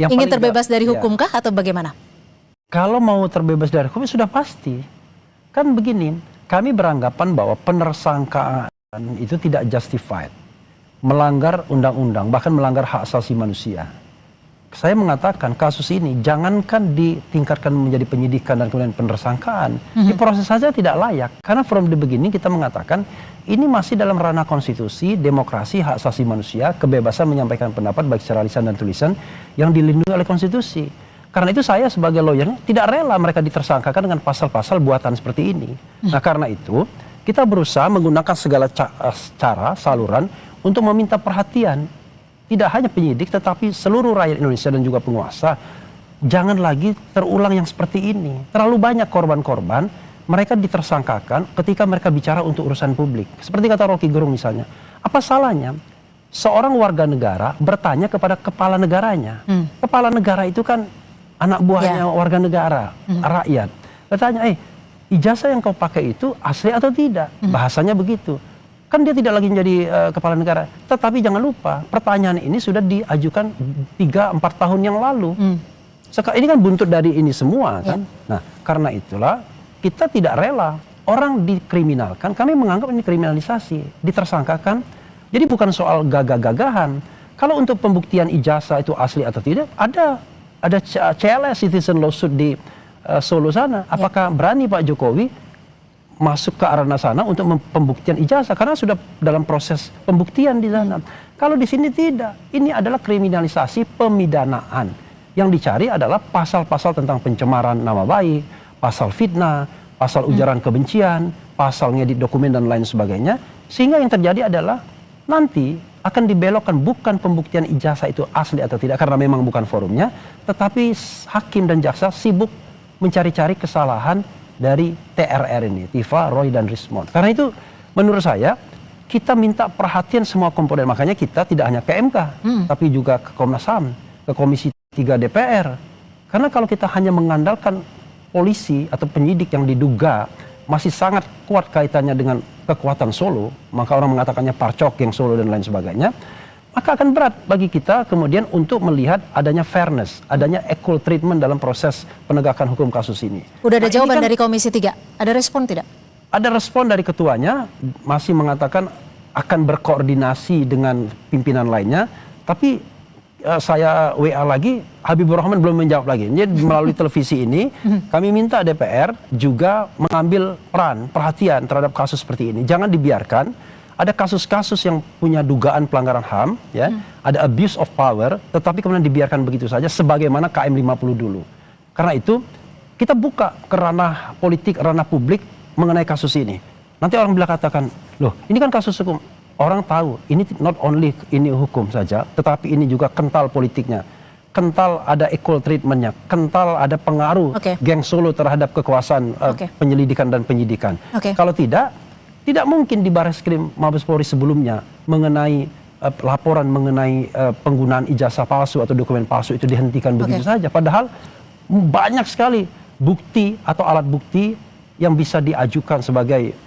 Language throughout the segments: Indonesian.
Yang ingin paling terbebas dari ya, hukum kah atau bagaimana? Kalau mau terbebas dari hukum sudah pasti. Kan begini, kami beranggapan bahwa penersangkaan itu tidak justified, melanggar undang-undang, bahkan melanggar hak asasi manusia. Saya mengatakan kasus ini jangankan ditingkatkan menjadi penyidikan dan kemudian penersangkaan, diproses saja tidak layak. Karena from the beginning kita mengatakan ini masih dalam ranah konstitusi, demokrasi, hak asasi manusia, kebebasan menyampaikan pendapat baik secara lisan dan tulisan yang dilindungi oleh konstitusi. Karena itu saya sebagai lawyer tidak rela mereka ditersangkakan dengan pasal-pasal buatan seperti ini. Nah karena itu kita berusaha menggunakan segala cara, saluran untuk meminta perhatian. Tidak hanya penyidik tetapi seluruh rakyat Indonesia dan juga penguasa. Jangan lagi terulang yang seperti ini. Terlalu banyak korban-korban mereka ditersangkakan ketika mereka bicara untuk urusan publik. Seperti kata Rocky Gerung misalnya. Apa salahnya seorang warga negara bertanya kepada kepala negaranya? Kepala negara itu kan anak buahnya warga negara, rakyat. Bertanya, ijazah yang kau pakai itu asli atau tidak? Bahasanya begitu. Kan dia tidak lagi menjadi kepala negara. Tetapi jangan lupa, pertanyaan ini sudah diajukan 3-4 tahun yang lalu. Ini kan buntut dari ini semua kan. Nah, karena itulah kita tidak rela orang dikriminalkan. Kami menganggap ini kriminalisasi, ditersangkakan. Jadi bukan soal gagah-gagahan. Kalau untuk pembuktian ijazah itu asli atau tidak, ada CLS Citizen Lawsuit di Solo sana. Apakah berani Pak Jokowi masuk ke arena sana untuk pembuktian ijazah karena sudah dalam proses pembuktian di sana. Kalau di sini tidak, ini adalah kriminalisasi pemidanaan. Yang dicari adalah pasal-pasal tentang pencemaran nama baik, pasal fitnah, pasal ujaran kebencian, pasal ngedit dokumen dan lain sebagainya. Sehingga yang terjadi adalah nanti akan dibelokkan bukan pembuktian ijazah itu asli atau tidak karena memang bukan forumnya, tetapi hakim dan jaksa sibuk mencari-cari kesalahan dari TRR ini, Tifa, Roy, dan Rismond. Karena itu menurut saya kita minta perhatian semua komponen. Makanya kita tidak hanya ke MK, tapi juga ke Komnas HAM, ke Komisi 3 DPR. Karena kalau kita hanya mengandalkan polisi atau penyidik yang diduga masih sangat kuat kaitannya dengan kekuatan Solo, maka orang mengatakannya Parcok, geng Solo, dan lain sebagainya, maka akan berat bagi kita kemudian untuk melihat adanya fairness, adanya equal treatment dalam proses penegakan hukum kasus ini. Udah ada jawaban dari Komisi 3? Ada respon tidak? Ada respon dari ketuanya, masih mengatakan akan berkoordinasi dengan pimpinan lainnya, tapi saya WA lagi, Habibur Rahman belum menjawab lagi. Jadi melalui televisi ini, kami minta DPR juga mengambil peran, perhatian terhadap kasus seperti ini. Jangan dibiarkan. Ada kasus-kasus yang punya dugaan pelanggaran HAM, ya, ada abuse of power, tetapi kemudian dibiarkan begitu saja sebagaimana KM 50 dulu. Karena itu kita buka ke ranah politik, ranah publik mengenai kasus ini. Nanti orang bilang katakan, loh ini kan kasus hukum. Orang tahu ini not only ini hukum saja, tetapi ini juga kental politiknya. Kental ada equal treatmentnya, kental ada pengaruh geng Solo terhadap kekuasaan penyelidikan dan penyidikan. Kalau tidak mungkin di Barreskrim Mabes Polri sebelumnya mengenai laporan mengenai penggunaan ijazah palsu atau dokumen palsu itu dihentikan begitu saja. Padahal banyak sekali bukti atau alat bukti yang bisa diajukan sebagai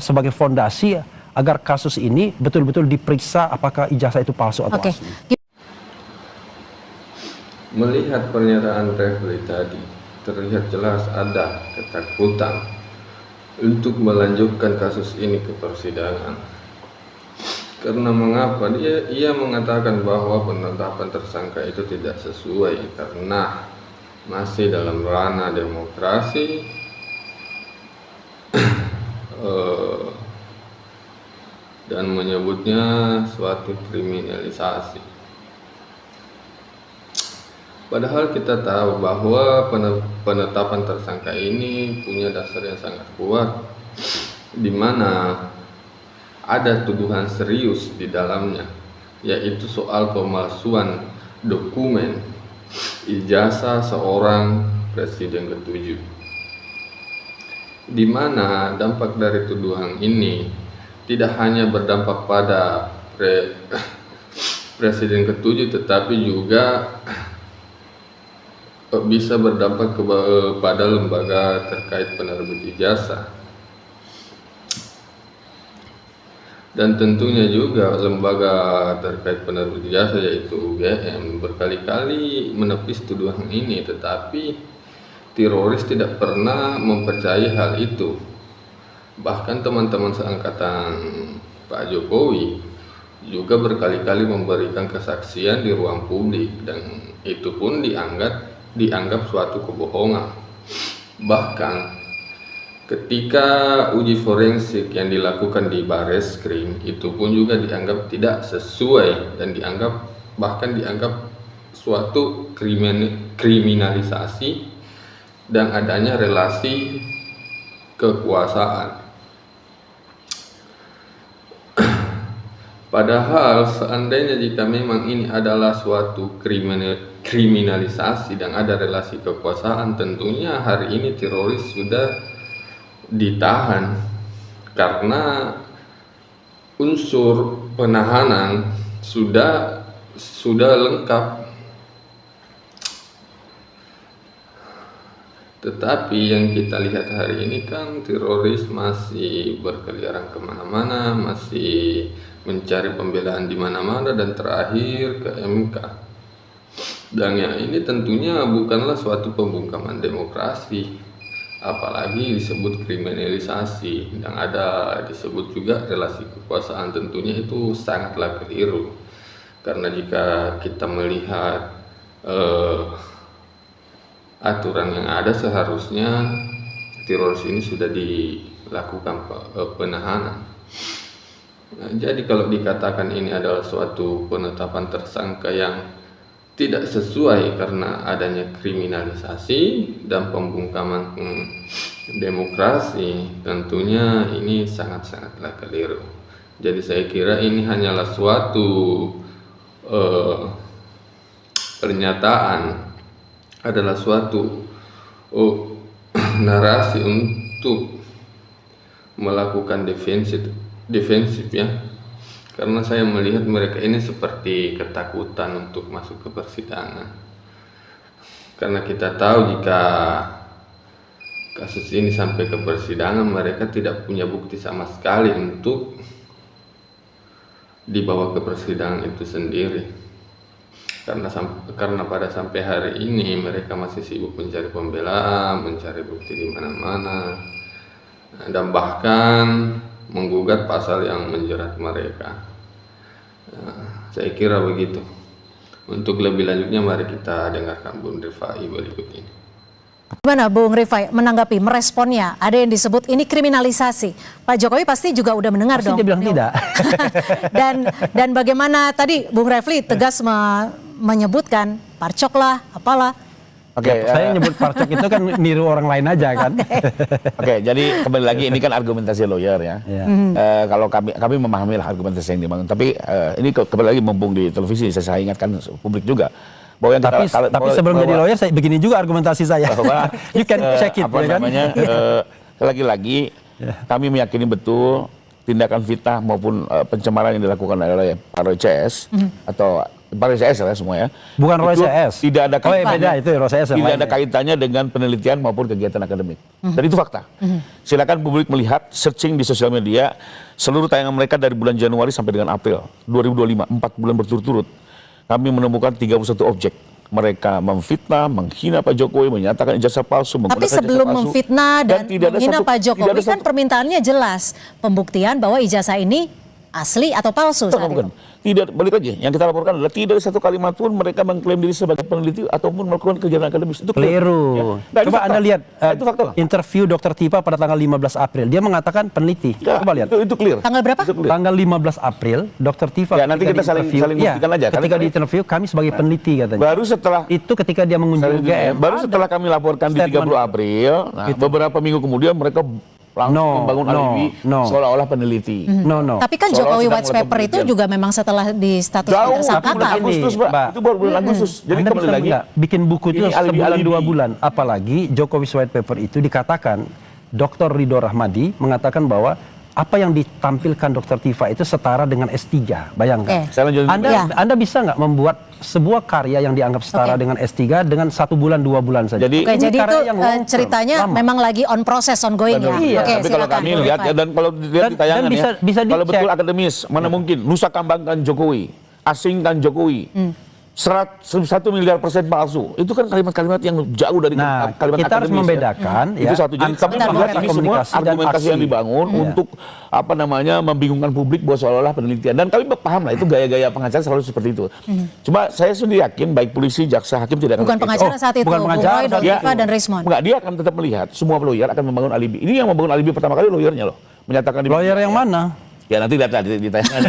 sebagai fondasi agar kasus ini betul-betul diperiksa apakah ijazah itu palsu atau asli. Melihat pernyataan Refli tadi, terlihat jelas ada ketakutan untuk melanjutkan kasus ini ke persidangan. Karena mengapa? Ia mengatakan bahwa penetapan tersangka itu tidak sesuai karena masih dalam ranah demokrasi, dan menyebutnya suatu kriminalisasi. Padahal kita tahu bahwa penetapan tersangka ini punya dasar yang sangat kuat, di mana ada tuduhan serius di dalamnya, yaitu soal pemalsuan dokumen ijazah seorang presiden ke-7, di mana dampak dari tuduhan ini tidak hanya berdampak pada presiden ke-7, tetapi juga bisa berdampak kepada lembaga terkait penerbit ijazah. Dan tentunya juga lembaga terkait penerbit ijazah yaitu UGM berkali-kali menepis tuduhan ini, tetapi teroris tidak pernah mempercayai hal itu. Bahkan teman-teman seangkatan Pak Jokowi juga berkali-kali memberikan kesaksian di ruang publik, dan itu pun dianggap suatu kebohongan. Bahkan ketika uji forensik yang dilakukan di Barreskrim itu pun juga dianggap tidak sesuai dan bahkan dianggap suatu kriminalisasi dan adanya relasi kekuasaan. Padahal seandainya jika memang ini adalah suatu kriminalisasi dan ada relasi kekuasaan, tentunya hari ini teroris sudah ditahan, karena unsur penahanan sudah lengkap. Tetapi yang kita lihat hari ini kan teroris masih berkeliaran kemana-mana, masih mencari pembelaan di mana-mana, dan terakhir ke MK. Dan yang ini tentunya bukanlah suatu pembungkaman demokrasi, apalagi disebut kriminalisasi dan ada disebut juga relasi kekuasaan. Tentunya itu sangatlah keliru, karena jika kita melihat aturan yang ada, seharusnya teroris ini sudah dilakukan penahanan. Nah, jadi kalau dikatakan ini adalah suatu penetapan tersangka yang tidak sesuai karena adanya kriminalisasi dan pembungkaman demokrasi, tentunya ini sangat-sangatlah keliru. Jadi saya kira ini hanyalah suatu pernyataan, adalah suatu narasi untuk melakukan defensif ya. Karena saya melihat mereka ini seperti ketakutan untuk masuk ke persidangan. Karena kita tahu jika kasus ini sampai ke persidangan, mereka tidak punya bukti sama sekali untuk dibawa ke persidangan itu sendiri. Karena pada sampai hari ini mereka masih sibuk mencari pembelaan, mencari bukti di mana-mana, dan bahkan menggugat pasal yang menjerat mereka. Nah, saya kira begitu. Untuk lebih lanjutnya mari kita dengarkan Bung Rifai berikut ini. Gimana Bung Rifai menanggapi, meresponnya? Ada yang disebut ini kriminalisasi. Pak Jokowi pasti juga udah mendengar pasti dong. Dia bilang tidak. dan bagaimana tadi Bung Refli tegas menyebutkan parcok lah, apalah. Oke, saya nyebut parcok itu kan niru orang lain aja kan. Oke, jadi kembali lagi ini kan argumentasi lawyer ya. Kalau kami memahami lah argumentasi yang dibangun. Tapi ini kembali lagi mumpung di televisi, saya ingatkan publik juga bahwa yang tapi sebelum jadi lawyer saya begini juga argumentasi saya. Bahwa, you can check it, apa ya kan? namanya? Lagi-lagi kami meyakini betul tindakan fitnah maupun pencemaran yang dilakukan oleh Roy CS atau Roy CS lah semua ya. Bukan Roy CS. Tidak ada kaitannya. Beda itu Roy CS. Tidak ada kaitannya dengan penelitian maupun kegiatan akademik. Dan itu fakta. Silakan publik melihat, searching di sosial media seluruh tayangan mereka dari bulan Januari sampai dengan April 2025, 4 bulan berturut-turut. Kami menemukan 31 objek. Mereka memfitnah, menghina Pak Jokowi, menyatakan ijazah palsu, menggunakan Tapi sebelum ijazah palsu, memfitnah dan menghina Pak Jokowi kan permintaannya jelas. Pembuktian bahwa ijazah ini asli atau palsu saat itu. Tidak, balik aja. Yang kita laporkan adalah tidak ada satu kalimat pun mereka mengklaim diri sebagai peneliti ataupun melakukan kegiatan akademis. Itu keliru. Ya. Nah, coba Anda lihat itu fakta. Interview Dr. Tipa pada tanggal 15 April. Dia mengatakan peneliti. Ya, coba lihat. Itu clear. Tanggal berapa? Tanggal 15 April, Dr. Tipa. Ya, nanti kita saling buktikan aja. Ketika di interview kami sebagai peneliti katanya. Baru setelah itu ketika dia mengunjungi UGM. Baru setelah kami laporkan di 30 April, nah, beberapa minggu kemudian mereka langsung membangun alibi seolah-olah peneliti. Tapi kan Jokowi White Paper itu juga memang setelah di status tersangka. Agustus, Mbak. Itu baru bulan Agustus. Jadi Anda kembali lagi bikin buku itu sebulan 2 bulan. Apalagi Jokowi White Paper itu dikatakan Dr. Ridho Rahmadi mengatakan bahwa apa yang ditampilkan Dr. Tifa itu setara dengan S3. Bayangkan. Saya lanjut. Anda bisa nggak membuat sebuah karya yang dianggap setara dengan S3 dengan 1 bulan 2 bulan saja? Jadi, Oke, jadi karya itu yang long term, ceritanya lama. memang lagi on process, ongoing ya. Iya. Oke, tapi kalau silakan. kami lihat ya, dan kalau dilihat di tayangan bisa kalau dicek. betul akademis, mana mungkin Nusa Kambangkan Jokowi, asingkan Jokowi. 1 miliar% palsu. Itu kan kalimat-kalimat yang jauh dari Nah, kalimat kita harus akademis, membedakan ya. ya, Itu satu. Jadi kami antara melihat ini semua komunikasi dan argumentasi yang aksi. dibangun untuk apa namanya membingungkan publik bahwa seolah-olah penelitian. Dan kami paham lah itu gaya-gaya pengacara selalu seperti itu. Cuma saya sendiri yakin baik polisi, jaksa, hakim tidak akan Bukan pengacara saat itu, bukan Bung pengacara Roy, saat Dr. itu. Tifa, dan Rismon. Enggak, dia akan tetap melihat semua lawyer akan membangun alibi. Ini yang membangun alibi pertama kali lawyernya loh. Menyatakan Lawyer yang mana? Ya nanti lihat di tayangan.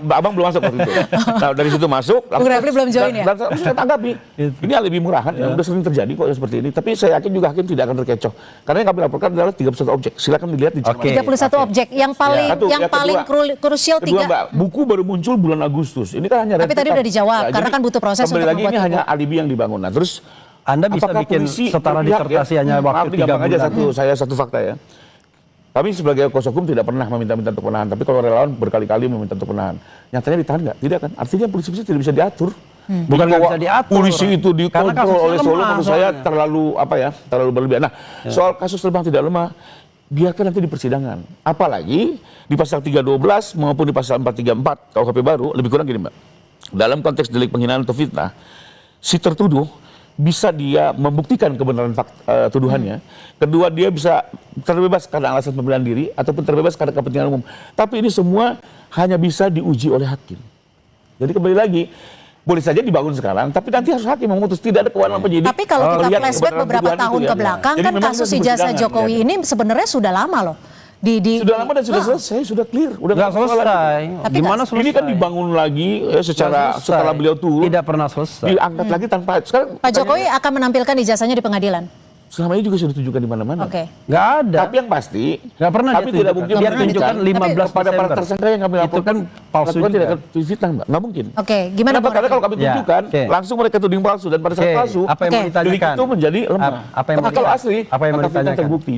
Abang belum masuk waktu itu. Nah dari situ masuk. Bung Refli belum join ya? Dan saya tanggapi. Ini alibi murahan yang udah sering terjadi kok seperti ini. Tapi saya yakin juga hakim tidak akan terkecoh. Karena yang kami laporkan adalah 31 objek. Silakan dilihat di channel. 31 objek. Yang paling Satu, yang yang paling krusial Kedua 3. Mbak, buku baru muncul bulan Agustus. Ini kan hanya Tapi tadi rentetan. udah dijawab, karena jadi kan butuh proses kembali untuk lagi ini membuat hanya alibi yang dibangun. Nah terus Anda bisa apakah bikin polisi setara berpihak disertasi ya? hanya Maaf, waktu 3 gampang bulan. aja saya satu fakta ya. Kami sebagai kuasa hukum tidak pernah meminta-minta untuk penahan, tapi kalau relawan berkali-kali meminta untuk penahan. Nyatanya ditahan nggak? Tidak kan? Artinya polisi tidak bisa diatur. Bukan nggak bisa diatur. Polisi itu Karena dikontrol kasusnya oleh Solo, lemah menurut saya soalnya. terlalu berlebihan. Nah, soal kasus lemah tidak lemah, biarkan nanti di persidangan. Apalagi di pasal 312 maupun di pasal 434 KUHP baru, lebih kurang gini Mbak. Dalam konteks delik penghinaan atau fitnah, si tertuduh bisa dia membuktikan kebenaran tuduhannya. Kedua, dia bisa terbebas karena alasan pembelaan diri ataupun terbebas karena kepentingan umum. Tapi ini semua hanya bisa diuji oleh hakim. Jadi kembali lagi, boleh saja dibangun sekarang, tapi nanti harus hakim memutus. Tidak ada kewenangan penyidik. Tapi kalau kita melihat flashback kebenaran beberapa tuduhan tahun itu ke ya. belakang, Jadi kan memang kasus harus ijazah persidangan, Jokowi ya. ini sebenarnya sudah lama loh. Sudah lama dan sudah selesai, sudah clear, udah Nggak nggak ada masalah. selesai. Tapi Gimana nggak- selesai? Ini kan dibangun lagi ya, secara Nggak selesai. setelah beliau turun, Tidak pernah selesai. diangkat lagi tanpa. Sekarang Pak Jokowi akan menampilkan ijazahnya di pengadilan. selama ini juga sudah ditunjukkan di mana-mana. Oke. Nggak ada. Tapi yang pasti, Nggak pernah kami tidak mungkin Dia pernah tunjukkan ditunjukkan. 15 kepada para tersangka yang kami Itu laporkan kan palsu lakukan tidak juga. akan fitnah, Mbak. Nggak mungkin. Oke, gimana Kenapa? Bung Karena kalau Refli? kami Ya, tunjukkan, oke. langsung mereka tuding palsu dan pada saat Oke, palsu, apa yang mau Oke. delik ditanyakan? itu menjadi lemah. Apa yang Tapi mau kalau ditanyakan? asli, Apa yang mau maka fitnah ditanyakan? terbukti.